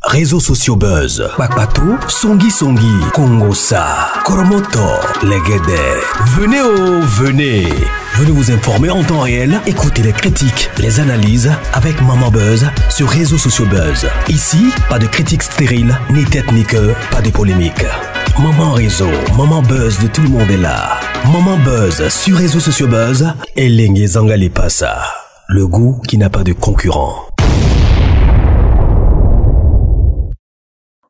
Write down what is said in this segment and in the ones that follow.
Réseaux sociaux buzz, Bakpato, Songi Songi, Kongosa, Koromoto, Legede. Venez. Venez vous informer en temps réel, écoutez les critiques, les analyses avec Maman Buzz sur Réseaux sociaux buzz. Ici, pas de critiques stériles, ni tête ni queue, pas de polémique. Maman Réseau, Maman Buzz de tout le monde est là. Maman Buzz sur Réseaux sociaux buzz, et Lengue Zangali Passa. Le goût qui n'a pas de concurrent.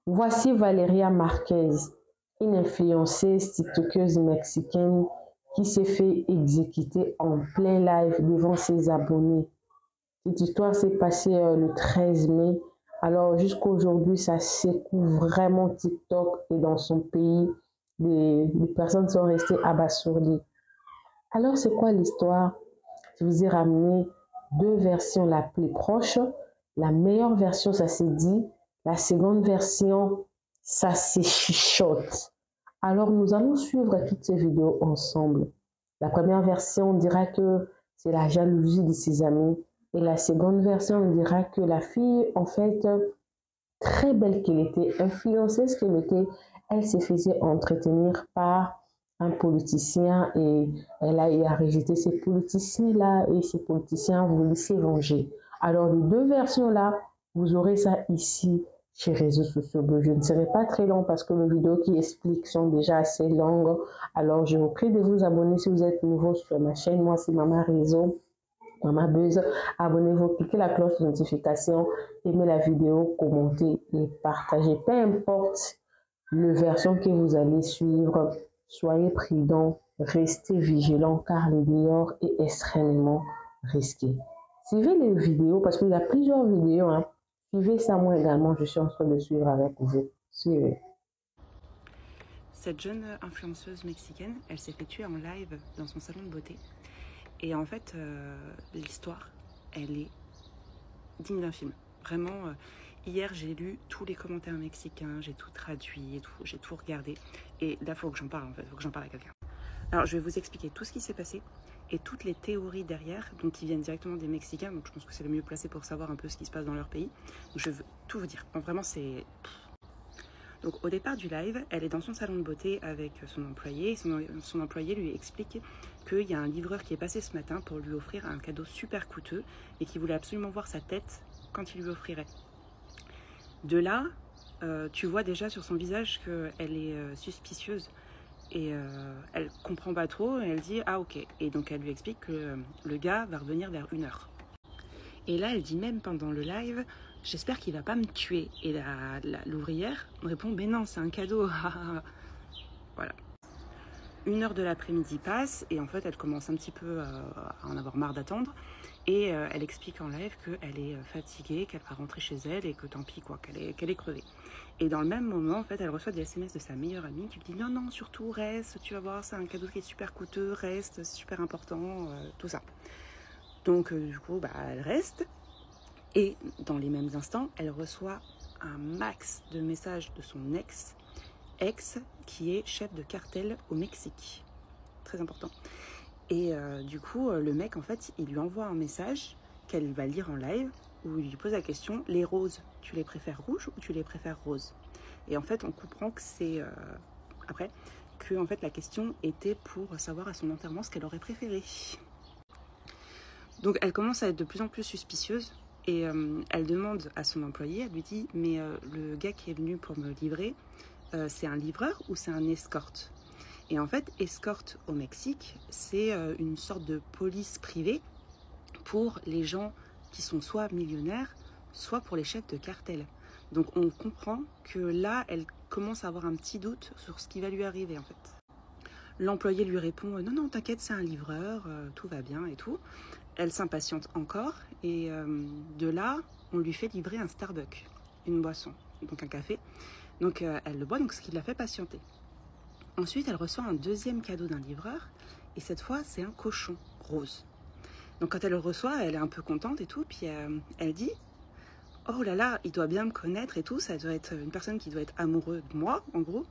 Voici Valeria Marquez, une influenceuse tiktokeuse mexicaine qui s'est fait exécuter en plein live devant ses abonnés. Cette histoire s'est passée le 13 mai. Alors jusqu'à aujourd'hui, ça secoue vraiment TikTok et dans son pays, les personnes sont restées abasourdies. Alors c'est quoi l'histoire? Je vous ai ramené deux versions la plus proche. La meilleure version, ça s'est dit. La seconde version, ça s'est chuchote. Alors, nous allons suivre toutes ces vidéos ensemble. La première version dira que c'est la jalousie de ses amis. Et la seconde version dira que la fille, en fait, très belle qu'elle était, influenceuse qu'elle était, elle se faisait entretenir par un politicien et elle a eu à rejeter ces politiciens-là et ces politiciens voulaient se venger. Alors, les deux versions-là, vous aurez ça ici chez Réseaux sociaux. Je ne serai pas très long parce que les vidéos qui expliquent sont déjà assez longues. Alors, je vous prie de vous abonner si vous êtes nouveau sur ma chaîne. Moi, c'est Maman Réseau, Maman Buzz. Abonnez-vous, cliquez la cloche de notification, aimez la vidéo, commentez et partagez. Peu importe la version que vous allez suivre, soyez prudents, restez vigilants car le dehors est extrêmement risqué. Suivez les vidéos parce qu'il y a plusieurs vidéos, hein. Suivez ça moi également, je suis en train de suivre avec vous. Suivez. Cette jeune influenceuse mexicaine, elle s'est fait tuer en live dans son salon de beauté. Et en fait, l'histoire, elle est digne d'un film. Vraiment, hier j'ai lu tous les commentaires mexicains, j'ai tout traduit et tout, j'ai tout regardé. Et là, il faut que j'en parle en fait, il faut que j'en parle à quelqu'un. Alors, je vais vous expliquer tout ce qui s'est passé et toutes les théories derrière, donc qui viennent directement des Mexicains. Donc, je pense que c'est le mieux placé pour savoir un peu ce qui se passe dans leur pays. Donc, je veux tout vous dire. Donc, vraiment, c'est... Donc, au départ du live, elle est dans son salon de beauté avec son employé. Son employé lui explique qu'il y a un livreur qui est passé ce matin pour lui offrir un cadeau super coûteux et qui voulait absolument voir sa tête quand il lui offrirait. De là, tu vois déjà sur son visage qu'elle est suspicieuse. Et elle comprend pas trop, et elle dit « Ah ok ». Et donc elle lui explique que le gars va revenir vers 1h. Et là elle dit même pendant le live « J'espère qu'il va pas me tuer ». Et l'ouvrière répond « Mais non, c'est un cadeau ». Voilà. 1h de l'après-midi passe, et en fait elle commence un petit peu à en avoir marre d'attendre. Et elle explique en live qu'elle est fatiguée, qu'elle va rentrer chez elle et que tant pis quoi, qu'elle est crevée. Et dans le même moment, en fait, elle reçoit des SMS de sa meilleure amie qui lui dit non, surtout reste, tu vas voir, c'est un cadeau qui est super coûteux, reste, c'est super important, tout ça. Donc du coup, elle reste. Et dans les mêmes instants, elle reçoit un max de messages de son ex qui est chef de cartel au Mexique. Très important. Et du coup, le mec, en fait, il lui envoie un message qu'elle va lire en live où il lui pose la question, les roses, tu les préfères rouges ou tu les préfères roses? Et en fait, on comprend que c'est, après, que en fait, la question était pour savoir à son enterrement ce qu'elle aurait préféré. Donc, elle commence à être de plus en plus suspicieuse et elle demande à son employé, elle lui dit, mais le gars qui est venu pour me livrer, c'est un livreur ou c'est un escorte? Et en fait, escorte au Mexique, c'est une sorte de police privée pour les gens qui sont soit millionnaires, soit pour les chefs de cartel. Donc on comprend que là, elle commence à avoir un petit doute sur ce qui va lui arriver en fait. L'employé lui répond « Non, t'inquiète, c'est un livreur, tout va bien et tout ». Elle s'impatiente encore et de là, on lui fait livrer un Starbucks, une boisson, donc un café. Donc elle le boit, donc ce qui la fait patienter. Ensuite, elle reçoit un deuxième cadeau d'un livreur et cette fois, c'est un cochon rose. Donc quand elle le reçoit, elle est un peu contente et tout, puis elle dit « Oh là là, il doit bien me connaître et tout, ça doit être une personne qui doit être amoureux de moi, en gros,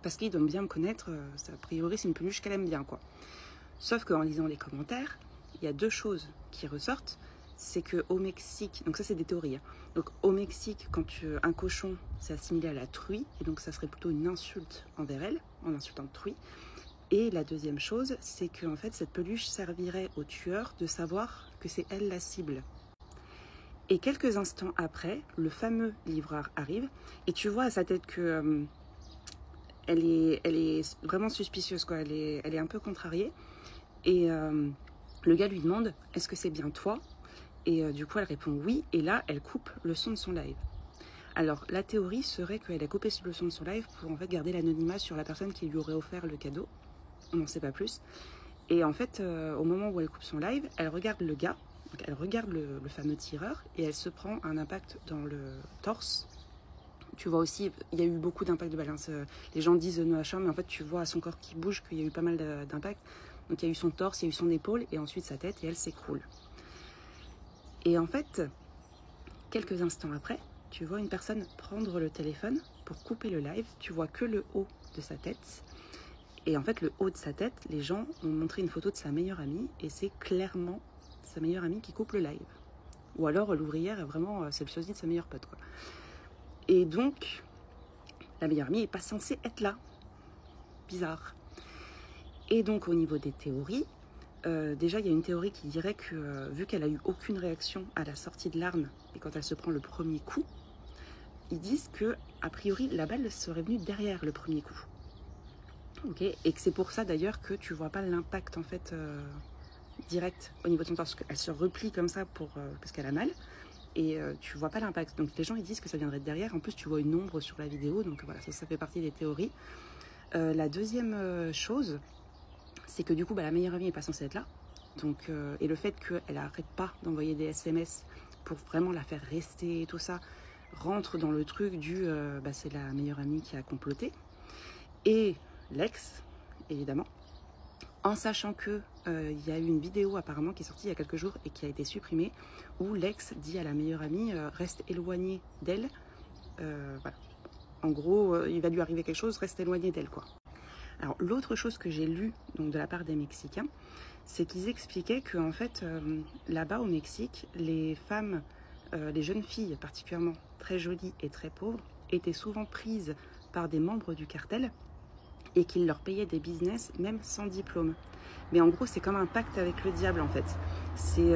parce qu'il doit bien me connaître, a priori c'est une peluche qu'elle aime bien, quoi. » Sauf qu'en lisant les commentaires, il y a deux choses qui ressortent. c'est qu'au Mexique, donc ça c'est des théories, hein. Donc au Mexique, un cochon, c'est assimilé à la truie, et donc ça serait plutôt une insulte envers elle, en insultant truie. Et la deuxième chose, c'est qu'en fait cette peluche servirait au tueur de savoir que c'est elle la cible. Et quelques instants après, le fameux livreur arrive, et tu vois à sa tête que elle est vraiment suspicieuse, quoi. Elle est un peu contrariée. Et le gars lui demande, est-ce que c'est bien toi? Et du coup, elle répond oui. Et là, elle coupe le son de son live. Alors, la théorie serait qu'elle a coupé le son de son live pour en fait garder l'anonymat sur la personne qui lui aurait offert le cadeau. On n'en sait pas plus. Et en fait, au moment où elle coupe son live, elle regarde le gars, donc elle regarde le fameux tireur, et elle se prend un impact dans le torse. Tu vois aussi, il y a eu beaucoup d'impact de balance. Les gens disent no achat, mais en fait, tu vois à son corps qui bouge qu'il y a eu pas mal d'impact. Donc, il y a eu son torse, il y a eu son épaule, et ensuite sa tête, et elle s'écroule. Et en fait, quelques instants après, tu vois une personne prendre le téléphone pour couper le live. Tu vois que le haut de sa tête. Et en fait, le haut de sa tête, les gens ont montré une photo de sa meilleure amie, et c'est clairement sa meilleure amie qui coupe le live. Ou alors, l'ouvrière est vraiment, c'est le sosie de sa meilleure pote, quoi. Et donc, la meilleure amie n'est pas censée être là. Bizarre. Et donc, au niveau des théories, déjà, il y a une théorie qui dirait que, vu qu'elle a eu aucune réaction à la sortie de l'arme, et quand elle se prend le premier coup, ils disent que, a priori, la balle serait venue derrière le premier coup. Okay. Et que c'est pour ça, d'ailleurs, que tu vois pas l'impact, en fait, direct au niveau de son torse. Elle se replie comme ça parce qu'elle a mal. Et tu vois pas l'impact. Donc les gens ils disent que ça viendrait de derrière. En plus tu vois une ombre sur la vidéo. Donc voilà, ça fait partie des théories. La deuxième chose, c'est que du coup la meilleure amie n'est pas censée être là. Donc, et le fait qu'elle arrête pas d'envoyer des SMS pour vraiment la faire rester et tout ça, rentre dans le truc du c'est la meilleure amie qui a comploté. Et l'ex, évidemment. En sachant que y a eu une vidéo apparemment qui est sortie il y a quelques jours et qui a été supprimée, où l'ex dit à la meilleure amie reste éloignée d'elle. Voilà. En gros, il va lui arriver quelque chose, reste éloignée d'elle, quoi. Alors l'autre chose que j'ai lue donc de la part des Mexicains, c'est qu'ils expliquaient que en fait là-bas au Mexique, les femmes, les jeunes filles particulièrement très jolies et très pauvres, étaient souvent prises par des membres du cartel, et qu'ils leur payaient des business même sans diplôme. Mais en gros, c'est comme un pacte avec le diable, en fait. C'est,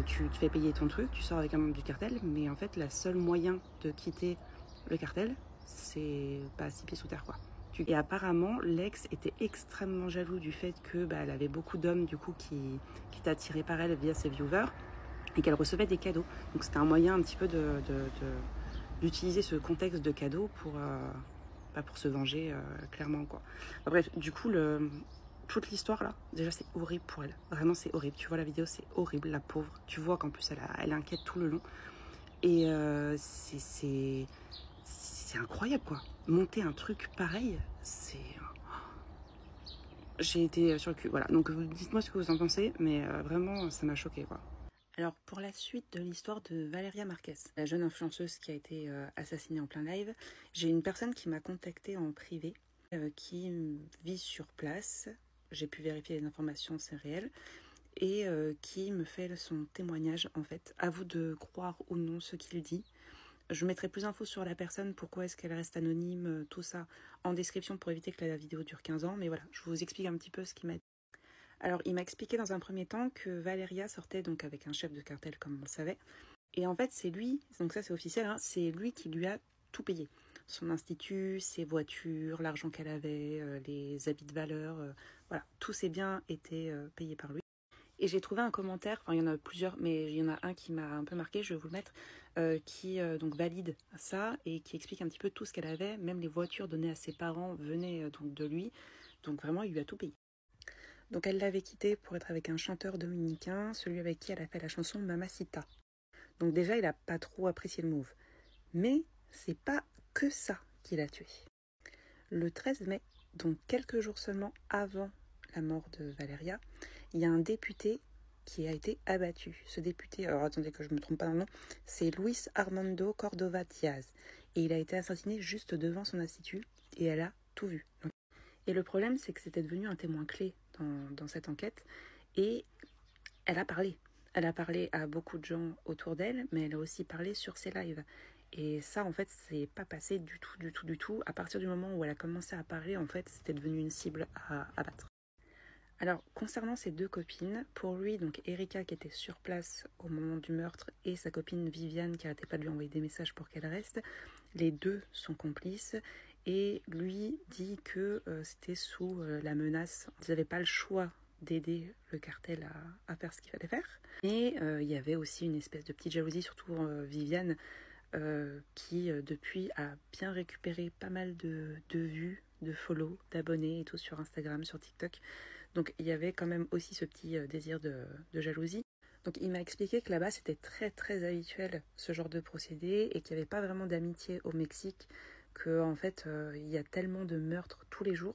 tu te fais payer ton truc, tu sors avec un membre du cartel, mais en fait, le seul moyen de quitter le cartel, c'est 6 pieds sous terre, quoi. Et apparemment, l'ex était extrêmement jaloux du fait que elle avait beaucoup d'hommes, du coup, qui étaient attirés par elle via ses viewers, et qu'elle recevait des cadeaux. Donc c'était un moyen un petit peu d'utiliser ce contexte de cadeaux pour se venger, clairement, quoi. Bref, du coup, toute l'histoire là, déjà c'est horrible pour elle. Vraiment c'est horrible. Tu vois la vidéo, c'est horrible, la pauvre. Tu vois qu'en plus elle inquiète tout le long. Et c'est incroyable, quoi. Monter un truc pareil, c'est... J'ai été sur le cul, voilà. Donc dites-moi ce que vous en pensez, mais vraiment ça m'a choqué, quoi. Alors pour la suite de l'histoire de Valeria Marquez, la jeune influenceuse qui a été assassinée en plein live, j'ai une personne qui m'a contactée en privé, qui vit sur place. J'ai pu vérifier les informations, c'est réel, et qui me fait son témoignage, en fait. À vous de croire ou non ce qu'il dit. Je mettrai plus d'infos sur la personne, pourquoi est-ce qu'elle reste anonyme, tout ça en description pour éviter que la vidéo dure 15 ans. Mais voilà, je vous explique un petit peu ce qu'il m'a dit. Alors, il m'a expliqué dans un premier temps que Valeria sortait donc avec un chef de cartel, comme on le savait. Et en fait, c'est lui, donc ça c'est officiel, hein, c'est lui qui lui a tout payé. Son institut, ses voitures, l'argent qu'elle avait, les habits de valeur, voilà, tous ses biens étaient payés par lui. Et j'ai trouvé un commentaire, enfin il y en a plusieurs, mais il y en a un qui m'a un peu marqué, je vais vous le mettre, qui donc valide ça et qui explique un petit peu tout ce qu'elle avait, même les voitures données à ses parents venaient donc de lui, donc vraiment il lui a tout payé. Donc elle l'avait quitté pour être avec un chanteur dominicain, celui avec qui elle a fait la chanson Mamacita. Donc déjà il n'a pas trop apprécié le move. Mais c'est pas que ça qui l'a tué. Le 13 mai, donc quelques jours seulement avant la mort de Valeria, il y a un député qui a été abattu. Ce député, alors attendez que je ne me trompe pas dans le nom, c'est Luis Armando Cordova Diaz. Et il a été assassiné juste devant son institut et elle a tout vu. Et le problème, c'est que c'était devenu un témoin clé dans cette enquête et elle a parlé. Elle a parlé à beaucoup de gens autour d'elle, mais elle a aussi parlé sur ses lives. Et ça, en fait, c'est pas passé du tout. À partir du moment où elle a commencé à parler, en fait, c'était devenu une cible à abattre. Alors, concernant ces deux copines, pour lui, donc Erika qui était sur place au moment du meurtre et sa copine Viviane qui n'arrêtait pas de lui envoyer des messages pour qu'elle reste, les deux sont complices et lui dit que c'était sous la menace. Ils n'avaient pas le choix d'aider le cartel à faire ce qu'il fallait faire. Et il y avait aussi une espèce de petite jalousie, surtout Viviane, qui depuis a bien récupéré pas mal de vues, de follow, d'abonnés et tout sur Instagram, sur TikTok. Donc il y avait quand même aussi ce petit désir de jalousie. Donc il m'a expliqué que là-bas c'était très habituel ce genre de procédé et qu'il n'y avait pas vraiment d'amitié au Mexique, que en fait il y a tellement de meurtres tous les jours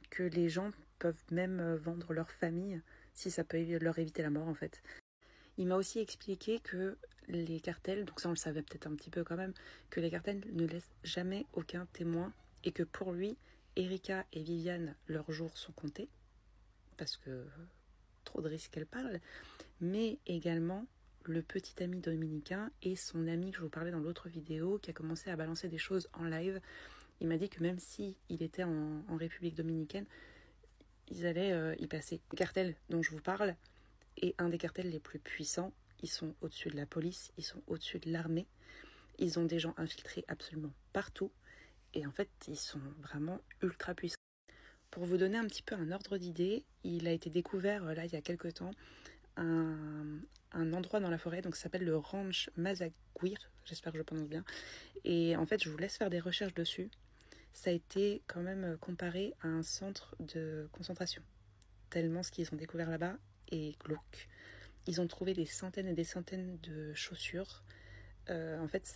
que les gens peuvent même vendre leur famille si ça peut leur éviter la mort en fait. Il m'a aussi expliqué que les cartels, donc ça on le savait peut-être un petit peu quand même, que les cartels ne laissent jamais aucun témoin et que pour lui, Erika et Viviane, leurs jours sont comptés parce que trop de risques qu'elle parle, mais également le petit ami dominicain et son ami que je vous parlais dans l'autre vidéo qui a commencé à balancer des choses en live. Il m'a dit que même si il était en République dominicaine, ils allaient y passer. Le cartel dont je vous parle est un des cartels les plus puissants. Ils sont au-dessus de la police, ils sont au-dessus de l'armée. Ils ont des gens infiltrés absolument partout. Et en fait, ils sont vraiment ultra puissants. Pour vous donner un petit peu un ordre d'idée, il a été découvert là il y a quelques temps un endroit dans la forêt, donc ça s'appelle le Ranch Mazaguir, j'espère que je prononce bien. Et en fait, je vous laisse faire des recherches dessus. Ça a été quand même comparé à un centre de concentration. Tellement ce qu'ils ont découvert là-bas est glauque. Ils ont trouvé des centaines et des centaines de chaussures. En fait,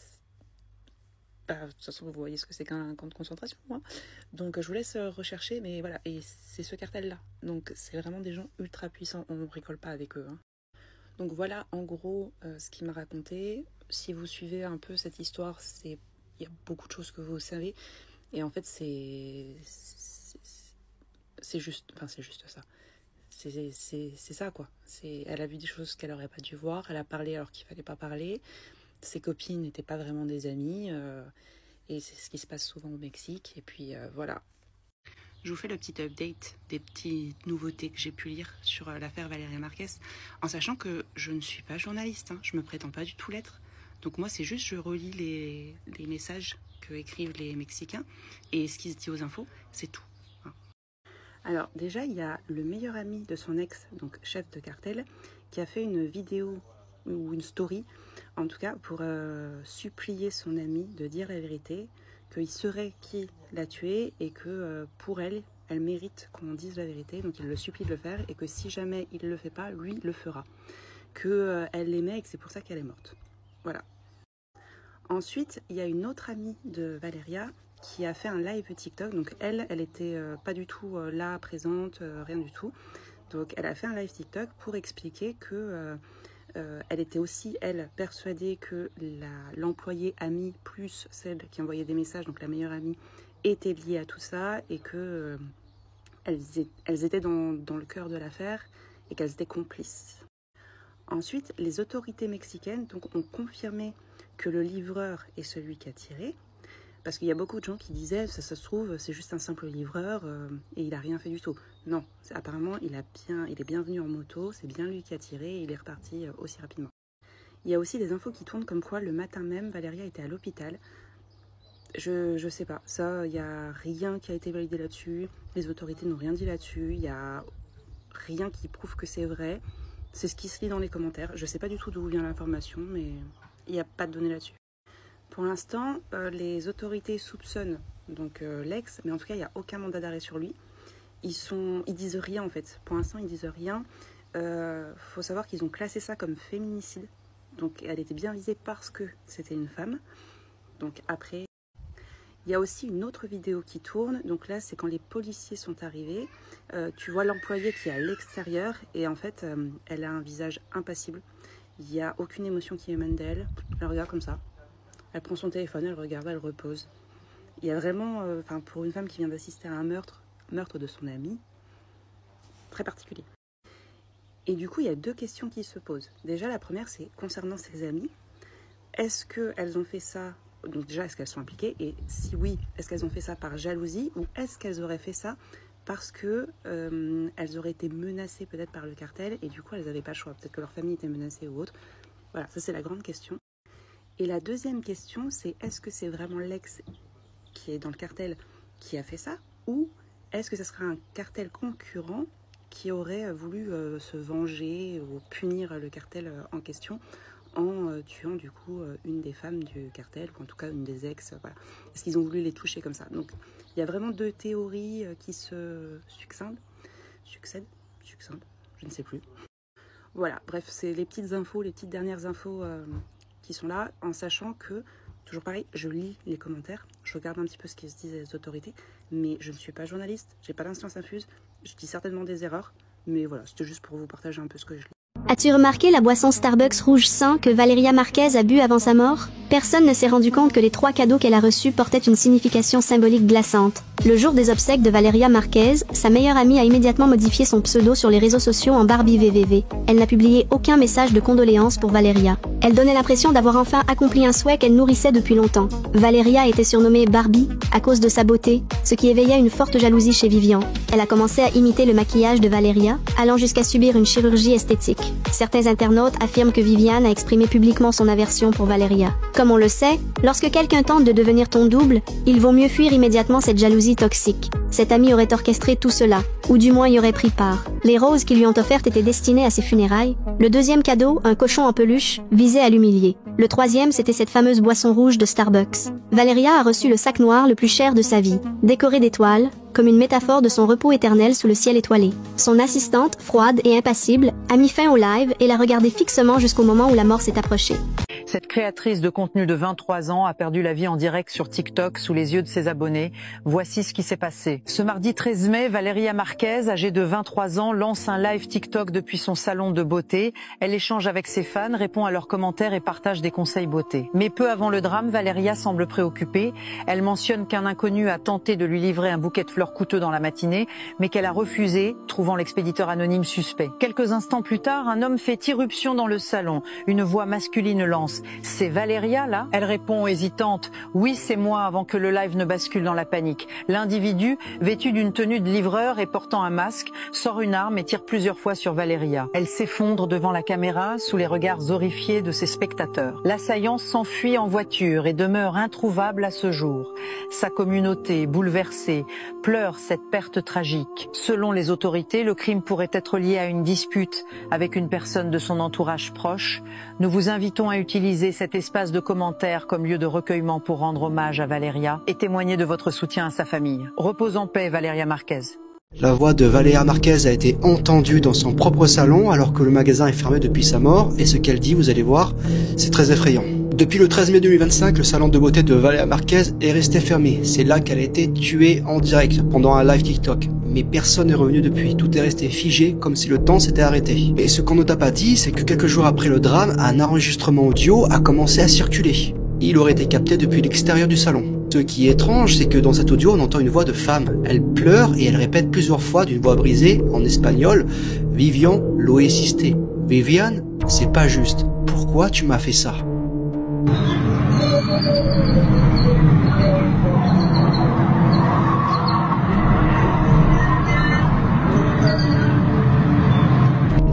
de toute façon, vous voyez ce que c'est qu'un camp de concentration, moi. Donc, je vous laisse rechercher, mais voilà. Et c'est ce cartel-là. Donc, c'est vraiment des gens ultra puissants. On ne bricole pas avec eux. Hein. Donc, voilà, en gros, ce qu'il m'a raconté. Si vous suivez un peu cette histoire, il y a beaucoup de choses que vous savez. Et en fait, c'est juste ça. C'est ça, quoi. Elle a vu des choses qu'elle n'aurait pas dû voir. Elle a parlé alors qu'il ne fallait pas parler. Ses copines n'étaient pas vraiment des amies. Et c'est ce qui se passe souvent au Mexique. Et puis, voilà. Je vous fais le petit update des petites nouveautés que j'ai pu lire sur l'affaire Valeria Marquez, en sachant que je ne suis pas journaliste. Hein. Je me prétends pas du tout l'être. Donc moi, c'est juste, je relis les messages que écrivent les Mexicains. Et ce qui se dit aux infos, c'est tout. Alors déjà, il y a le meilleur ami de son ex, donc chef de cartel, qui a fait une vidéo ou une story, en tout cas pour supplier son ami de dire la vérité, qu'il serait qui l'a tué et que pour elle mérite qu'on dise la vérité, donc il le supplie de le faire et que si jamais il ne le fait pas, lui le fera. Elle l'aimait et que c'est pour ça qu'elle est morte. Voilà. Ensuite, il y a une autre amie de Valeria qui a fait un live TikTok. Donc elle était pas du tout là, présente, rien du tout. Donc elle a fait un live TikTok pour expliquer que elle était aussi, elle, persuadée que l'employée amie plus celle qui envoyait des messages, donc la meilleure amie, était liée à tout ça et que elles étaient dans le cœur de l'affaire et qu'elles étaient complices. Ensuite, les autorités mexicaines donc, ont confirmé que le livreur est celui qui a tiré, parce qu'il y a beaucoup de gens qui disaient, ça se trouve, c'est juste un simple livreur et il n'a rien fait du tout. Non, apparemment, il est bien venu en moto, c'est bien lui qui a tiré et il est reparti aussi rapidement. Il y a aussi des infos qui tournent comme quoi le matin même, Valeria était à l'hôpital. Je sais pas, ça, il n'y a rien qui a été validé là-dessus, les autorités n'ont rien dit là-dessus, il n'y a rien qui prouve que c'est vrai. C'est ce qui se lit dans les commentaires. Je ne sais pas du tout d'où vient l'information, mais il n'y a pas de données là-dessus. Pour l'instant, les autorités soupçonnent donc l'ex, mais en tout cas, il n'y a aucun mandat d'arrêt sur lui. Ils disent rien en fait. Pour l'instant, ils disent rien. Faut savoir qu'ils ont classé ça comme féminicide. Donc, elle était bien visée parce que c'était une femme. Donc après, il y a aussi une autre vidéo qui tourne. Donc là, c'est quand les policiers sont arrivés. Tu vois l'employée qui est à l'extérieur et en fait, elle a un visage impassible. Il n'y a aucune émotion qui émane d'elle. Elle regarde comme ça. Elle prend son téléphone, elle regarde, elle repose. Il y a vraiment, pour une femme qui vient d'assister à un meurtre de son ami, très particulier. Et du coup, il y a deux questions qui se posent. Déjà, la première, c'est concernant ses amies. Est-ce qu'elles ont fait ça, donc déjà, est-ce qu'elles sont impliquées? Et si oui, est-ce qu'elles ont fait ça par jalousie ou est-ce qu'elles auraient fait ça parce que elles auraient été menacées peut-être par le cartel et du coup, elles n'avaient pas le choix. Peut-être que leur famille était menacée ou autre. Voilà, ça c'est la grande question. Et la deuxième question, c'est est-ce que c'est vraiment l'ex qui est dans le cartel qui a fait ça ou est-ce que ce sera un cartel concurrent qui aurait voulu se venger ou punir le cartel en question en tuant du coup une des femmes du cartel, ou en tout cas une des ex, voilà. Est-ce qu'ils ont voulu les toucher comme ça? Donc il y a vraiment deux théories qui se succèdent, je ne sais plus. Voilà, bref, c'est les petites infos, les petites dernières infos qui sont là, en sachant que, toujours pareil, je lis les commentaires, je regarde un petit peu ce qui se dit des autorités, mais je ne suis pas journaliste, j'ai pas d'instance infuse, je dis certainement des erreurs, mais voilà, c'était juste pour vous partager un peu ce que je lis. As-tu remarqué la boisson Starbucks rouge sang que Valeria Marquez a bu avant sa mort? Personne ne s'est rendu compte que les 3 cadeaux qu'elle a reçus portaient une signification symbolique glaçante. Le jour des obsèques de Valeria Marquez, sa meilleure amie a immédiatement modifié son pseudo sur les réseaux sociaux en Barbie VVV. Elle n'a publié aucun message de condoléances pour Valeria. Elle donnait l'impression d'avoir enfin accompli un souhait qu'elle nourrissait depuis longtemps. Valeria était surnommée Barbie à cause de sa beauté, ce qui éveillait une forte jalousie chez Vivian. Elle a commencé à imiter le maquillage de Valeria, allant jusqu'à subir une chirurgie esthétique. Certains internautes affirment que Vivian a exprimé publiquement son aversion pour Valeria. Comme on le sait, lorsque quelqu'un tente de devenir ton double, il vaut mieux fuir immédiatement cette jalousie toxique. Cette amie aurait orchestré tout cela, ou du moins y aurait pris part. Les roses qu'ils lui ont offertes étaient destinées à ses funérailles. Le deuxième cadeau, un cochon en peluche, visait à l'humilier. Le troisième, c'était cette fameuse boisson rouge de Starbucks. Valeria a reçu le sac noir le plus cher de sa vie, décoré d'étoiles, comme une métaphore de son repos éternel sous le ciel étoilé. Son assistante, froide et impassible, a mis fin au live et l'a regardé fixement jusqu'au moment où la mort s'est approchée. Cette créatrice de contenu de 23 ans a perdu la vie en direct sur TikTok sous les yeux de ses abonnés. Voici ce qui s'est passé. Ce mardi 13 mai, Valeria Marquez, âgée de 23 ans, lance un live TikTok depuis son salon de beauté. Elle échange avec ses fans, répond à leurs commentaires et partage des conseils beauté. Mais peu avant le drame, Valeria semble préoccupée. Elle mentionne qu'un inconnu a tenté de lui livrer un bouquet de fleurs coûteux dans la matinée, mais qu'elle a refusé, trouvant l'expéditeur anonyme suspect. Quelques instants plus tard, un homme fait irruption dans le salon. Une voix masculine lance: c'est Valeria, là? Elle répond hésitante: oui, c'est moi, avant que le live ne bascule dans la panique. L'individu, vêtu d'une tenue de livreur et portant un masque, sort une arme et tire plusieurs fois sur Valeria. Elle s'effondre devant la caméra, sous les regards horrifiés de ses spectateurs. L'assaillant s'enfuit en voiture et demeure introuvable à ce jour. Sa communauté, bouleversée, pleure cette perte tragique. Selon les autorités, le crime pourrait être lié à une dispute avec une personne de son entourage proche. Nous vous invitons à utiliser cet espace de commentaires comme lieu de recueillement pour rendre hommage à Valeria et témoigner de votre soutien à sa famille. Repose en paix, Valeria Marquez. La voix de Valeria Marquez a été entendue dans son propre salon alors que le magasin est fermé depuis sa mort, et ce qu'elle dit, vous allez voir, c'est très effrayant. Depuis le 13 mai 2025, le salon de beauté de Valeria Marquez est resté fermé. C'est là qu'elle a été tuée en direct pendant un live TikTok. Mais personne n'est revenu depuis, tout est resté figé comme si le temps s'était arrêté. Et ce qu'on ne t'a pas dit, c'est que quelques jours après le drame, un enregistrement audio a commencé à circuler. Il aurait été capté depuis l'extérieur du salon. Ce qui est étrange, c'est que dans cet audio, on entend une voix de femme. Elle pleure et elle répète plusieurs fois d'une voix brisée, en espagnol, « Vivian, lo hiciste. Vivian, c'est pas juste. Pourquoi tu m'as fait ça ?»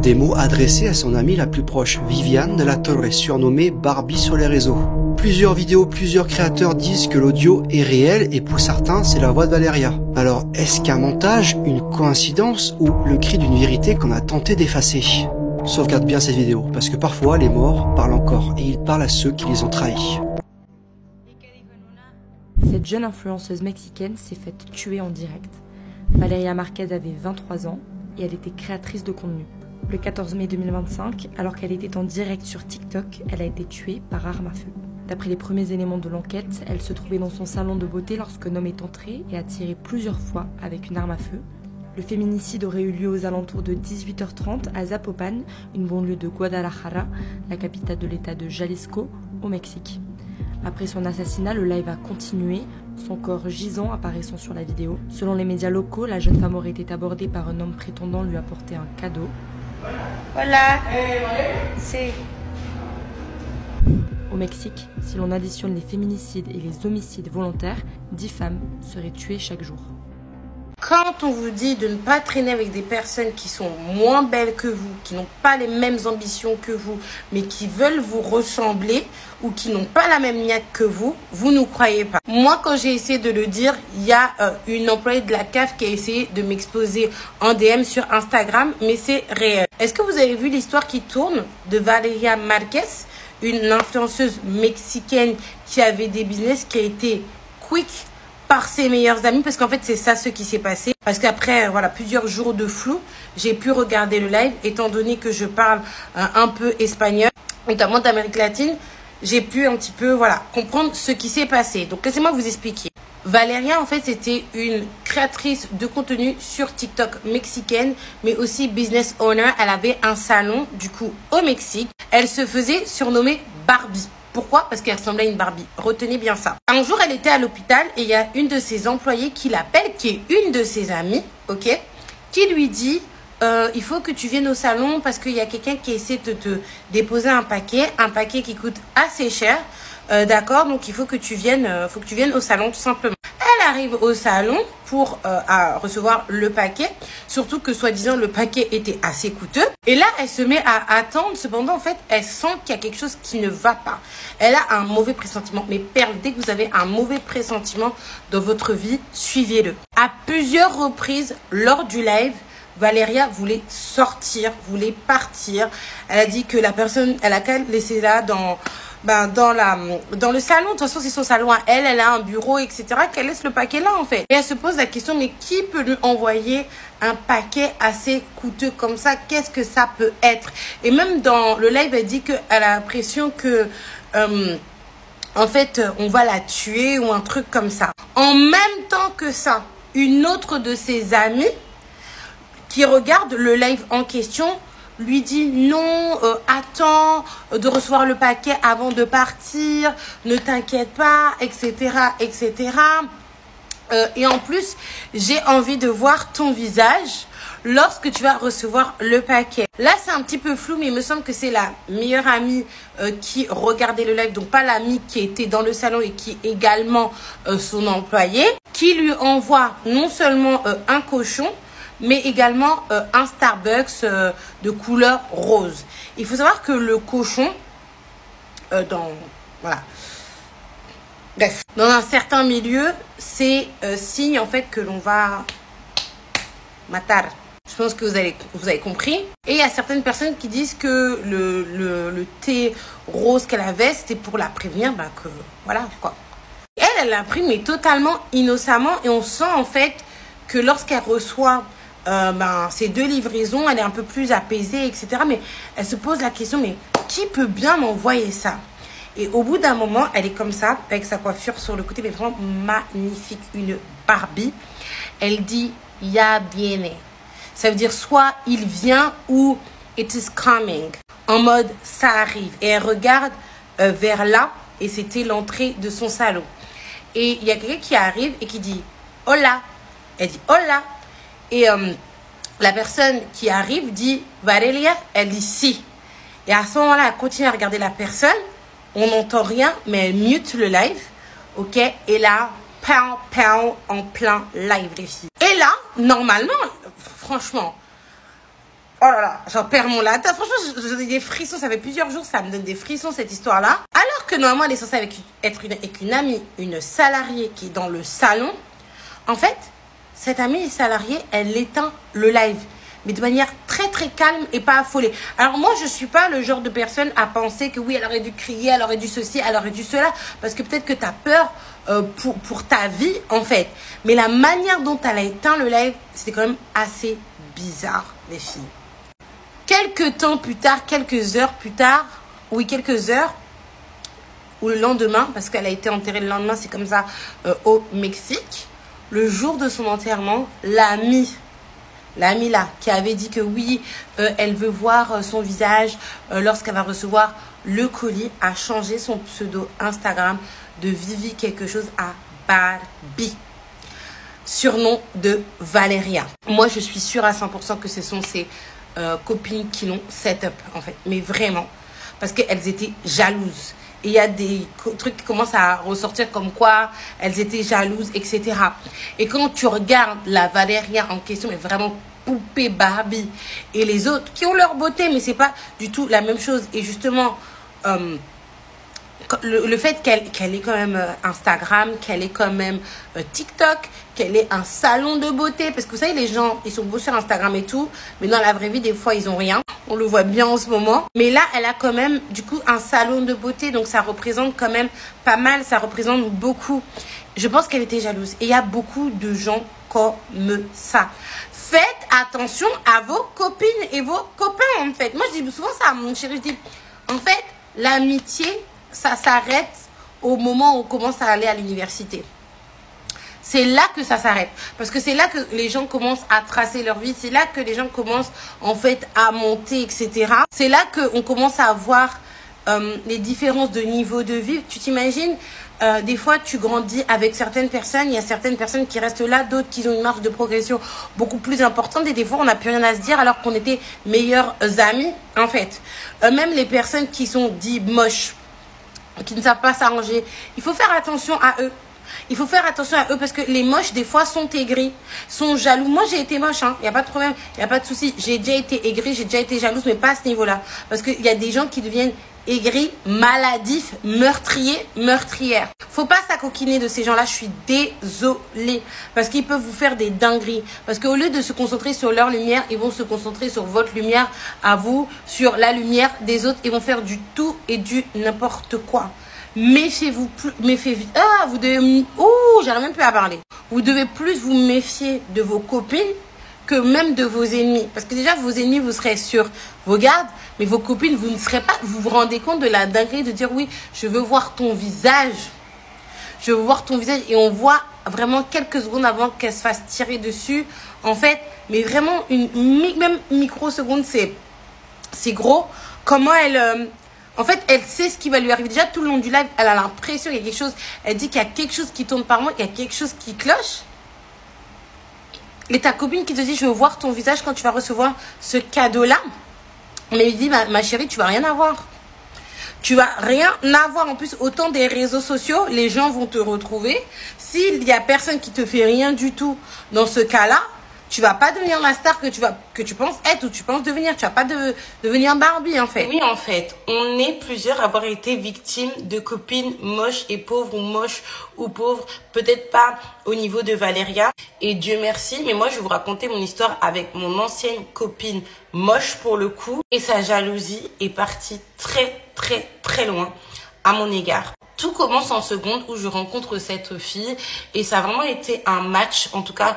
Des mots adressés à son amie la plus proche, Viviane de la Torre, surnommée Barbie sur les réseaux. Plusieurs vidéos, plusieurs créateurs disent que l'audio est réel et pour certains, c'est la voix de Valeria. Alors, est-ce qu'un montage, une coïncidence ou le cri d'une vérité qu'on a tenté d'effacer? Sauvegarde bien ces vidéos, parce que parfois les morts parlent encore et ils parlent à ceux qui les ont trahis. Cette jeune influenceuse mexicaine s'est faite tuer en direct. Valeria Marquez avait 23 ans et elle était créatrice de contenu. Le 14 mai 2025, alors qu'elle était en direct sur TikTok, elle a été tuée par arme à feu. D'après les premiers éléments de l'enquête, elle se trouvait dans son salon de beauté lorsqu'un homme est entré et a tiré plusieurs fois avec une arme à feu. Le féminicide aurait eu lieu aux alentours de 18h30 à Zapopan, une banlieue de Guadalajara, la capitale de l'état de Jalisco, au Mexique. Après son assassinat, le live a continué, son corps gisant apparaissant sur la vidéo. Selon les médias locaux, la jeune femme aurait été abordée par un homme prétendant lui apporter un cadeau. Voilà. C'est... Au Mexique, si l'on additionne les féminicides et les homicides volontaires, 10 femmes seraient tuées chaque jour. Quand on vous dit de ne pas traîner avec des personnes qui sont moins belles que vous, qui n'ont pas les mêmes ambitions que vous, mais qui veulent vous ressembler ou qui n'ont pas la même niaque que vous, vous ne croyez pas. Moi, quand j'ai essayé de le dire, il y a une employée de la CAF qui a essayé de m'exposer en DM sur Instagram, mais c'est réel. Est-ce que vous avez vu l'histoire qui tourne de Valeria Marquez, une influenceuse mexicaine qui avait des business qui a été quick par ses meilleurs amis, parce qu'en fait c'est ça ce qui s'est passé, parce qu'après voilà plusieurs jours de flou, j'ai pu regarder le live, étant donné que je parle un peu espagnol, notamment d'Amérique latine, j'ai pu un petit peu voilà comprendre ce qui s'est passé. Donc laissez-moi vous expliquer. Valeria en fait c'était une créatrice de contenu sur TikTok mexicaine, mais aussi business owner. Elle avait un salon du coup au Mexique. Elle se faisait surnommer Barbie. Pourquoi? Parce qu'elle ressemblait à une Barbie. Retenez bien ça. Un jour, elle était à l'hôpital et il y a une de ses employées qui l'appelle, qui est une de ses amies, ok, qui lui dit il faut que tu viennes au salon parce qu'il y a quelqu'un qui essaie de te déposer un paquet qui coûte assez cher, d'accord, donc il faut que tu viennes au salon tout simplement. Elle arrive au salon pour à recevoir le paquet, surtout que soi-disant le paquet était assez coûteux. Et là, elle se met à attendre. Cependant, en fait, elle sent qu'il y a quelque chose qui ne va pas. Elle a un mauvais pressentiment. Mais Perle, dès que vous avez un mauvais pressentiment dans votre vie, suivez-le. À plusieurs reprises, lors du live, Valeria voulait sortir, voulait partir. Elle a dit que la personne, elle a qu'à laisser là dans le salon. De toute façon, c'est son salon à elle. Elle a un bureau, etc. Qu'elle laisse le paquet là, en fait. Et elle se pose la question, mais qui peut lui envoyer un paquet assez coûteux comme ça? Qu'est-ce que ça peut être? Et même dans le live, elle dit qu'elle a l'impression que, en fait, on va la tuer ou un truc comme ça. En même temps que ça, une autre de ses amies qui regarde le live en question lui dit non, attends de recevoir le paquet avant de partir, ne t'inquiète pas, etc., etc. Et en plus, j'ai envie de voir ton visage lorsque tu vas recevoir le paquet. Là, c'est un petit peu flou, mais il me semble que c'est la meilleure amie qui regardait le live, donc pas l'amie qui était dans le salon et qui est également son employé, qui lui envoie non seulement un cochon, mais également un Starbucks de couleur rose. Il faut savoir que le cochon, bref, dans un certain milieu, c'est signe en fait que l'on va matar. Je pense que vous avez compris. Et il y a certaines personnes qui disent que le thé rose qu'elle avait, c'était pour la prévenir, que voilà quoi. Elle l'a pris mais totalement innocemment, et on sent en fait que lorsqu'elle reçoit ces 2 livraisons, elle est un peu plus apaisée, etc. Mais elle se pose la question, mais qui peut bien m'envoyer ça? Et au bout d'un moment, elle est comme ça, avec sa coiffure sur le côté, mais vraiment magnifique, une Barbie. Elle dit, ya viene. Ça veut dire soit il vient ou it is coming. En mode, ça arrive. Et elle regarde vers là, et c'était l'entrée de son salon. Et il y a quelqu'un qui arrive et qui dit, hola. Elle dit, hola. Et la personne qui arrive dit Valeria, elle dit si. Et à ce moment-là, elle continue à regarder la personne. On n'entend rien, mais elle mute le live. Ok. Et là, pow, en plein live, les filles. Et là, normalement, franchement, oh là là, j'en perds mon latin. Franchement, j'ai des frissons. Ça fait plusieurs jours, ça me donne des frissons, cette histoire-là. Alors que normalement, elle est censée être avec une amie, une salariée qui est dans le salon. En fait, cette amie salariée, elle éteint le live, mais de manière très très calme et pas affolée. Alors moi, je suis pas le genre de personne à penser que oui, elle aurait dû crier, elle aurait dû ceci, elle aurait dû cela, parce que peut-être que tu as peur pour ta vie en fait. Mais la manière dont elle a éteint le live, c'était quand même assez bizarre, les filles. Quelques temps plus tard, quelques heures plus tard, oui, quelques heures, ou le lendemain, parce qu'elle a été enterrée le lendemain, c'est comme ça, au Mexique. Le jour de son enterrement, l'amie là, qui avait dit que oui, elle veut voir son visage lorsqu'elle va recevoir le colis, a changé son pseudo Instagram de Vivi quelque chose à Barbie. Surnom de Valeria. Moi, je suis sûre à 100% que ce sont ses copines qui l'ont set up, en fait. Mais vraiment. Parce qu'elles étaient jalouses. Et il y a des trucs qui commencent à ressortir comme quoi elles étaient jalouses, etc. Et quand tu regardes la Valéria en question, mais vraiment poupée Barbie, et les autres qui ont leur beauté, mais c'est pas du tout la même chose. Et justement, le fait qu'elle ait quand même Instagram, qu'elle ait quand même TikTok, qu'elle ait un salon de beauté, parce que vous savez, les gens, ils sont beaux sur Instagram et tout, mais dans la vraie vie, des fois, ils ont rien. On le voit bien en ce moment. Mais là, elle a quand même, du coup, un salon de beauté, donc ça représente quand même pas mal, ça représente beaucoup. Je pense qu'elle était jalouse. Et il y a beaucoup de gens comme ça. Faites attention à vos copines et vos copains, en fait. Moi, je dis souvent ça à mon chéri, je dis, en fait, l'amitié, ça s'arrête au moment où on commence à aller à l'université. C'est là que ça s'arrête. Parce que c'est là que les gens commencent à tracer leur vie. C'est là que les gens commencent, en fait, à monter, etc. C'est là qu'on commence à voir les différences de niveau de vie. Tu t'imagines, des fois, tu grandis avec certaines personnes. Il y a certaines personnes qui restent là, d'autres qui ont une marge de progression beaucoup plus importante. Et des fois, on n'a plus rien à se dire alors qu'on était meilleurs amis, en fait. Même les personnes qui sont dites moches, qui ne savent pas s'arranger, il faut faire attention à eux. Il faut faire attention à eux parce que les moches, des fois, sont aigris, sont jaloux. Moi, j'ai été moche, hein. Il n'y a pas de problème, il n'y a pas de souci. J'ai déjà été aigrie, j'ai déjà été jalouse, mais pas à ce niveau-là. Parce qu'il y a des gens qui deviennent aigris, maladifs, meurtriers, meurtrières. Faut pas s'acoquiner de ces gens-là, je suis désolée. Parce qu'ils peuvent vous faire des dingueries. Parce qu'au lieu de se concentrer sur leur lumière, ils vont se concentrer sur votre lumière à vous, sur la lumière des autres. Ils vont faire du tout et du n'importe quoi. Méfiez-vous plus, méfiez-vous. Ah, vous devez, j'arrive même plus à parler. Vous devez plus vous méfier de vos copines que même de vos ennemis. Parce que déjà, vos ennemis, vous serez sur vos gardes, mais vos copines, vous ne serez pas, vous vous rendez compte de la dinguerie de dire oui, je veux voir ton visage. Je veux voir ton visage. Et on voit vraiment quelques secondes avant qu'elle se fasse tirer dessus. En fait, mais vraiment, même microseconde, c'est gros. Comment elle... En fait, elle sait ce qui va lui arriver. Déjà, tout le long du live, elle a l'impression qu'il y a quelque chose. Elle dit qu'il y a quelque chose qui tourne par moi, qu'il y a quelque chose qui cloche. Et ta copine qui te dit, je veux voir ton visage quand tu vas recevoir ce cadeau-là. Mais il dit, ma chérie, tu vas rien avoir. Tu vas rien avoir. En plus, autant des réseaux sociaux, les gens vont te retrouver. S'il y a personne qui te fait rien du tout dans ce cas-là, tu vas pas devenir la star que tu penses être ou tu penses devenir. Tu vas pas devenir Barbie, en fait. Oui, en fait, on est plusieurs à avoir été victimes de copines moches et pauvres ou moches ou pauvres. Peut-être pas au niveau de Valéria. Et Dieu merci, mais moi, je vais vous raconter mon histoire avec mon ancienne copine moche pour le coup. Et sa jalousie est partie très, très, très loin à mon égard. Tout commence en seconde où je rencontre cette fille et ça a vraiment été un match, en tout cas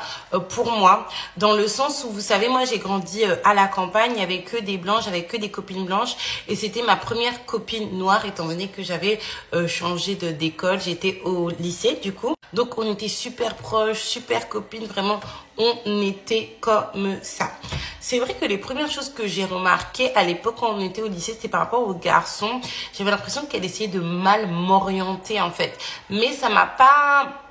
pour moi, dans le sens où, vous savez, moi j'ai grandi à la campagne avec que des blanches, avec que des copines blanches et c'était ma première copine noire étant donné que j'avais changé d'école, j'étais au lycée du coup. Donc on était super proches, super copines, vraiment on était comme ça. C'est vrai que les premières choses que j'ai remarquées à l'époque quand on était au lycée, c'était par rapport aux garçons. J'avais l'impression qu'elle essayait de mal m'orienter en fait. Mais ça m'a pas...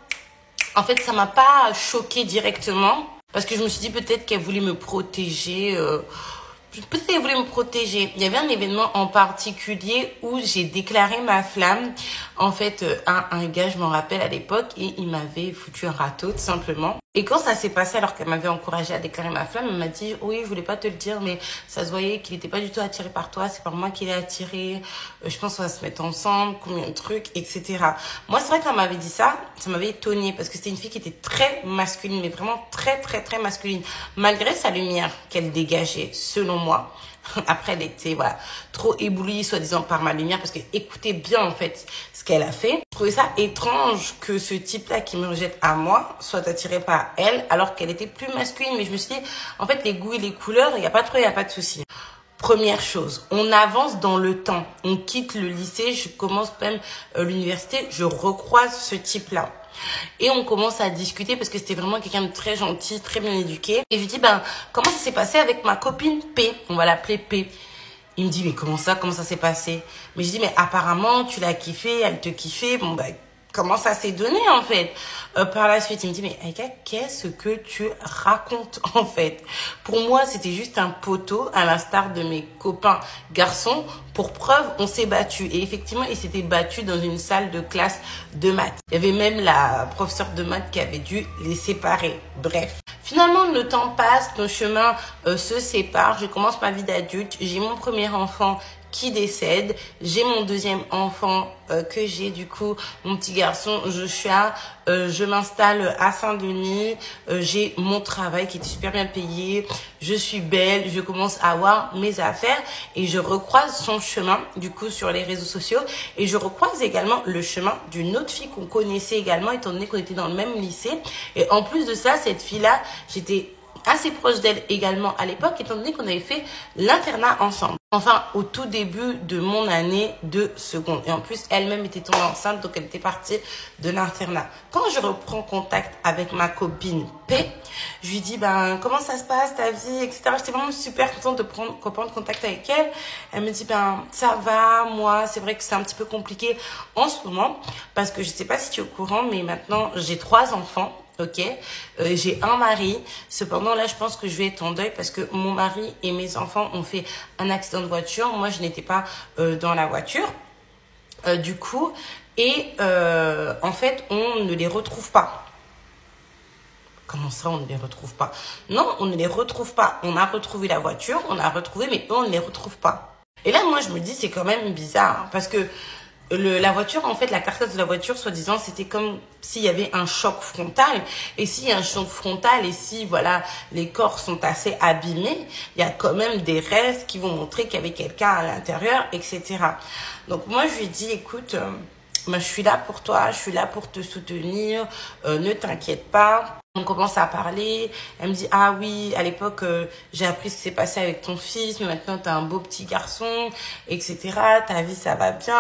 En fait, ça m'a pas choquée directement. Parce que je me suis dit peut-être qu'elle voulait me protéger... Peut-être qu'elle voulait me protéger. Il y avait un événement en particulier où j'ai déclaré ma flamme. En fait, un gars, je m'en rappelle à l'époque, et il m'avait foutu un râteau, tout simplement. Et quand ça s'est passé, alors qu'elle m'avait encouragée à déclarer ma flamme, elle m'a dit, oui, je voulais pas te le dire, mais ça se voyait qu'il n'était pas du tout attiré par toi, c'est par moi qu'il est attiré, je pense qu'on va se mettre ensemble, combien de trucs, etc. Moi, c'est vrai qu'elle m'avait dit ça m'avait étonnée, parce que c'était une fille qui était très masculine, mais vraiment très, très, très masculine, malgré sa lumière qu'elle dégageait, selon moi. Après, elle était voilà, trop éblouie, soi-disant, par ma lumière, parce que écoutez bien, en fait, ce qu'elle a fait. Je trouvais ça étrange que ce type-là qui me rejette à moi soit attiré par elle, alors qu'elle était plus masculine. Mais je me suis dit, en fait, les goûts et les couleurs, il n'y a pas de problème, il n'y a pas de souci. Première chose, on avance dans le temps. On quitte le lycée, je commence même l'université, je recroise ce type-là. Et on commence à discuter parce que c'était vraiment quelqu'un de très gentil, très bien éduqué. Et je lui dis, comment ça s'est passé avec ma copine P? On va l'appeler P. Il me dit, mais comment ça s'est passé? Mais je dis, mais apparemment, tu l'as kiffé, elle te kiffait. Bon, comment ça s'est donné en fait. Par la suite, il me dit, mais Aïka, qu'est-ce que tu racontes en fait? Pour moi, c'était juste un poteau, à l'instar de mes copains garçons. Pour preuve, on s'est battu. Et effectivement, ils s'étaient battus dans une salle de classe de maths. Il y avait même la professeure de maths qui avait dû les séparer. Bref. Finalement, le temps passe, nos chemins se séparent. Je commence ma vie d'adulte. J'ai mon premier enfant qui décède. J'ai mon deuxième enfant que j'ai du coup, mon petit garçon Joshua. Je m'installe à Saint-Denis. J'ai mon travail qui était super bien payé. Je suis belle. Je commence à avoir mes affaires et je recroise son chemin du coup sur les réseaux sociaux et je recroise également le chemin d'une autre fille qu'on connaissait également étant donné qu'on était dans le même lycée. Et en plus de ça, cette fille-là, j'étais assez proche d'elle également à l'époque, étant donné qu'on avait fait l'internat ensemble. Enfin, au tout début de mon année de seconde. Et en plus, elle-même était tombée enceinte, donc elle était partie de l'internat. Quand je reprends contact avec ma copine P, je lui dis, ben, comment ça se passe, ta vie, etc. J'étais vraiment super contente de reprendre contact avec elle. Elle me dit, ben, ça va, moi, c'est vrai que c'est un petit peu compliqué en ce moment, parce que je sais pas si tu es au courant, mais maintenant, j'ai 3 enfants. Ok, j'ai un mari. Cependant, là, je pense que je vais être en deuil parce que mon mari et mes enfants ont fait un accident de voiture. Moi, je n'étais pas dans la voiture. Du coup, et en fait, on ne les retrouve pas. Comment ça, on ne les retrouve pas? Non, on ne les retrouve pas. On a retrouvé la voiture, on a retrouvé, mais eux, on ne les retrouve pas. Et là, moi, je me dis, c'est quand même bizarre hein, parce que la voiture, en fait, la carcasse de la voiture, soi-disant, c'était comme s'il y avait un choc frontal. Et s'il y a un choc frontal et si, voilà, les corps sont assez abîmés, il y a quand même des restes qui vont montrer qu'il y avait quelqu'un à l'intérieur, etc. Donc, moi, je lui ai dit, écoute, moi, je suis là pour toi, je suis là pour te soutenir, ne t'inquiète pas. On commence à parler, elle me dit, ah oui, à l'époque, j'ai appris ce qui s'est passé avec ton fils, mais maintenant, t'as un beau petit garçon, etc. Ta vie, ça va bien.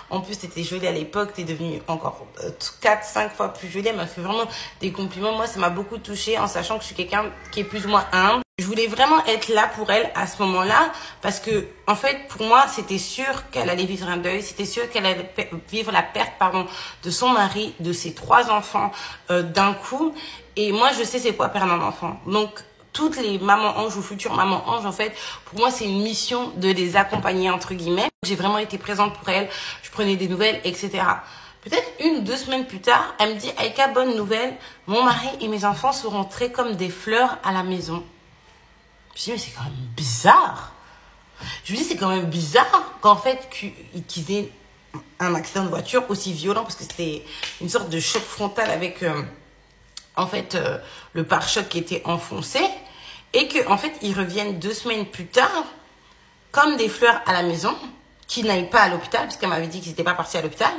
En plus, t'étais jolie à l'époque, t'es devenue encore 4-5 fois plus jolie. Elle m'a fait vraiment des compliments. Moi, ça m'a beaucoup touchée en sachant que je suis quelqu'un qui est plus ou moins humble. Je voulais vraiment être là pour elle à ce moment-là parce que, en fait, pour moi, c'était sûr qu'elle allait vivre un deuil. C'était sûr qu'elle allait vivre la perte, de son mari, de ses 3 enfants d'un coup. Et moi, je sais c'est quoi perdre un enfant. Donc, toutes les mamans anges ou futures mamans anges, en fait, pour moi, c'est une mission de les accompagner, entre guillemets. J'ai vraiment été présente pour elle. Je prenais des nouvelles, etc. Peut-être 1-2 semaines plus tard, elle me dit, Aïka, bonne nouvelle, mon mari et mes enfants sont rentrés comme des fleurs à la maison. Je dis, mais c'est quand même bizarre. Je me dis, c'est quand même bizarre qu'en fait, qu'ils aient un accident de voiture aussi violent, parce que c'était une sorte de choc frontal avec, en fait, le pare-choc qui était enfoncé, et qu'en fait, ils reviennent 2 semaines plus tard, comme des fleurs à la maison, qu'ils n'aillent pas à l'hôpital, parce qu'elle m'avait dit qu'ils n'étaient pas partis à l'hôpital,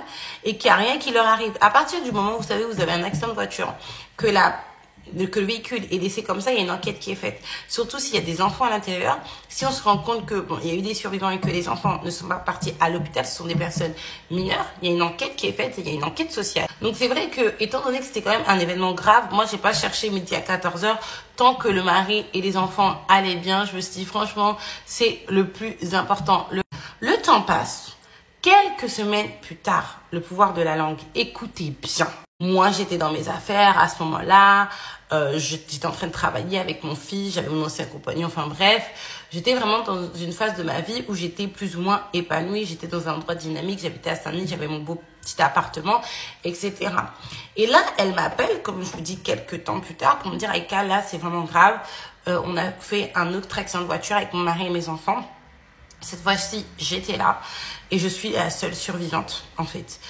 et qu'il n'y a rien qui leur arrive. À partir du moment où, vous savez, vous avez un accident de voiture, que le véhicule est laissé comme ça, il y a une enquête qui est faite. Surtout s'il y a des enfants à l'intérieur. Si on se rend compte que, bon, il y a eu des survivants et que les enfants ne sont pas partis à l'hôpital, ce sont des personnes mineures, il y a une enquête qui est faite et il y a une enquête sociale. Donc c'est vrai que, étant donné que c'était quand même un événement grave, moi j'ai pas cherché midi à 14h, tant que le mari et les enfants allaient bien, je me suis dit franchement, c'est le plus important. Le temps passe. Quelques semaines plus tard, le pouvoir de la langue, écoutez bien. Moi, j'étais dans mes affaires à ce moment-là. J'étais en train de travailler avec mon fils, j'avais mon ancien compagnon, enfin bref. J'étais vraiment dans une phase de ma vie où j'étais plus ou moins épanouie. J'étais dans un endroit dynamique, j'habitais à Saint-Denis, j'avais mon beau petit appartement, etc. Et là, elle m'appelle, comme je vous dis, quelques temps plus tard, pour me dire, Aïka, là, c'est vraiment grave. On a fait un autre accident de voiture avec mon mari et mes enfants. Cette fois-ci, j'étais là et je suis la seule survivante, en fait.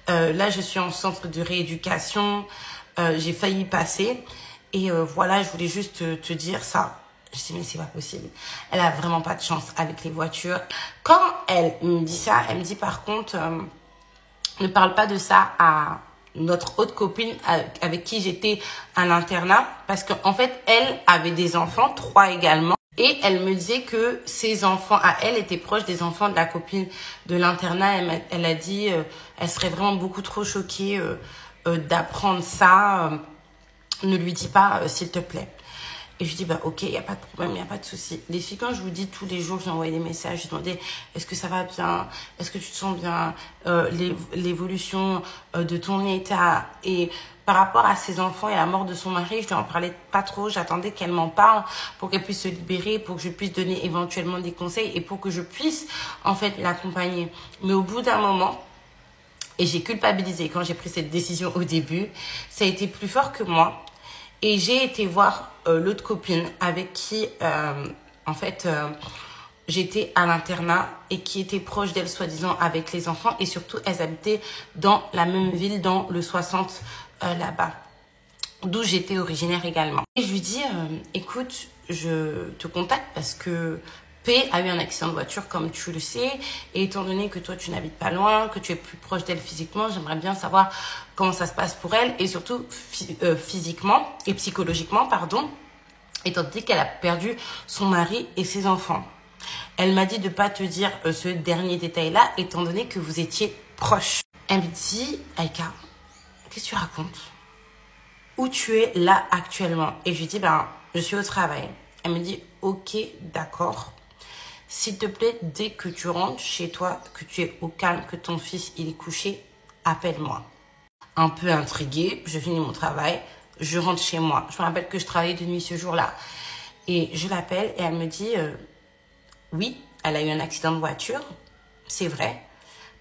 Là, je suis en centre de rééducation. J'ai failli passer. Et voilà, je voulais juste te dire ça. Je dis, mais c'est pas possible. Elle a vraiment pas de chance avec les voitures. Quand elle me dit ça, elle me dit, par contre, ne parle pas de ça à notre autre copine avec qui j'étais à l'internat. Parce qu'en fait, elle avait des enfants, 3 également. Et elle me disait que ses enfants, à elle, étaient proches des enfants de la copine de l'internat. Elle a dit, elle serait vraiment beaucoup trop choquée d'apprendre ça. Ne lui dis pas, s'il te plaît. Et je dis, bah ok, il n'y a pas de problème, il n'y a pas de souci. Les filles, quand je vous dis tous les jours, j'ai envoyé des messages, j'ai demandé, est-ce que ça va bien? Est-ce que tu te sens bien? L'évolution de ton état. Et par rapport à ses enfants et à la mort de son mari, je lui en parlais pas trop, j'attendais qu'elle m'en parle pour qu'elle puisse se libérer, pour que je puisse donner éventuellement des conseils et pour que je puisse, en fait, l'accompagner. Mais au bout d'un moment, et j'ai culpabilisé quand j'ai pris cette décision au début, ça a été plus fort que moi. Et j'ai été voir l'autre copine avec qui, en fait, j'étais à l'internat et qui était proche d'elle, soi-disant, avec les enfants. Et surtout, elles habitaient dans la même ville, dans le 60, là-bas, d'où j'étais originaire également. Et je lui dis, écoute, je te contacte parce que P a eu un accident de voiture, comme tu le sais. Et étant donné que toi, tu n'habites pas loin, que tu es plus proche d'elle physiquement, j'aimerais bien savoir comment ça se passe pour elle. Et surtout, physiquement et psychologiquement, pardon. Étant donné qu'elle a perdu son mari et ses enfants. Elle m'a dit de ne pas te dire ce dernier détail-là, étant donné que vous étiez proches. Elle me dit, Aïka, qu'est-ce que tu racontes? Où tu es là actuellement? Et je lui dis, ben, je suis au travail. Elle me dit, ok, d'accord. S'il te plaît, dès que tu rentres chez toi, que tu es au calme, que ton fils il est couché, appelle-moi. Un peu intriguée, je finis mon travail, je rentre chez moi. Je me rappelle que je travaillais de nuit ce jour-là. Et je l'appelle et elle me dit, oui, elle a eu un accident de voiture, c'est vrai.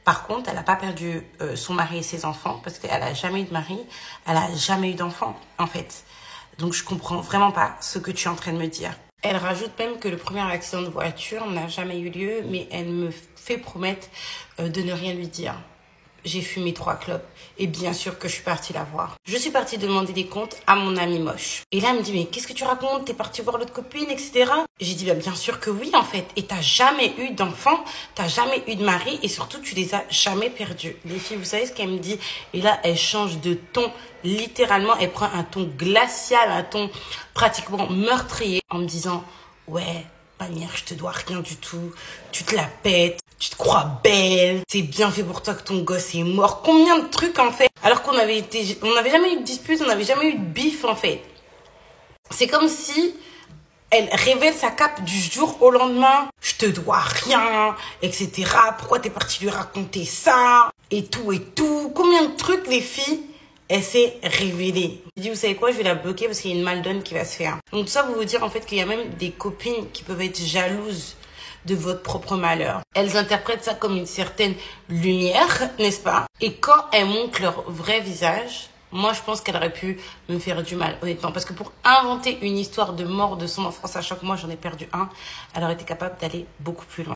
Par contre, elle n'a pas perdu son mari et ses enfants parce qu'elle n'a jamais eu de mari, elle n'a jamais eu d'enfant, en fait. Donc, je comprends vraiment pas ce que tu es en train de me dire. Elle rajoute même que le premier accident de voiture n'a jamais eu lieu, mais elle me fait promettre de ne rien lui dire. J'ai fumé 3 clopes et bien sûr que je suis partie la voir. Je suis partie demander des comptes à mon amie moche. Et là, elle me dit, mais qu'est-ce que tu racontes? T'es partie voir l'autre copine, etc. J'ai dit, bien sûr que oui, en fait. Et t'as jamais eu d'enfant, t'as jamais eu de mari et surtout, tu les as jamais perdus. Les filles, vous savez ce qu'elle me dit? Et là, elle change de ton. Littéralement, elle prend un ton glacial, un ton pratiquement meurtrier en me disant, ouais, Panière, je te dois rien du tout. Tu te la pètes. Tu te crois belle, c'est bien fait pour toi que ton gosse est mort. Combien de trucs en fait? Alors qu'on n'avait jamais eu de dispute, on n'avait jamais eu de bif en fait. C'est comme si elle révèle sa cape du jour au lendemain. Je te dois rien, etc. Pourquoi t'es partie lui raconter ça? Et tout et tout. Combien de trucs les filles? Elle s'est révélée. J'ai dit, vous savez quoi, je vais la bloquer parce qu'il y a une maldonne qui va se faire. Donc tout ça pour vous dire en fait qu'il y a même des copines qui peuvent être jalouses de votre propre malheur. Elles interprètent ça comme une certaine lumière, n'est-ce pas? Et quand elles montrent leur vrai visage, moi je pense qu'elle aurait pu me faire du mal, honnêtement. Parce que pour inventer une histoire de mort de son enfant, sachant que moi j'en ai perdu un, elle aurait été capable d'aller beaucoup plus loin.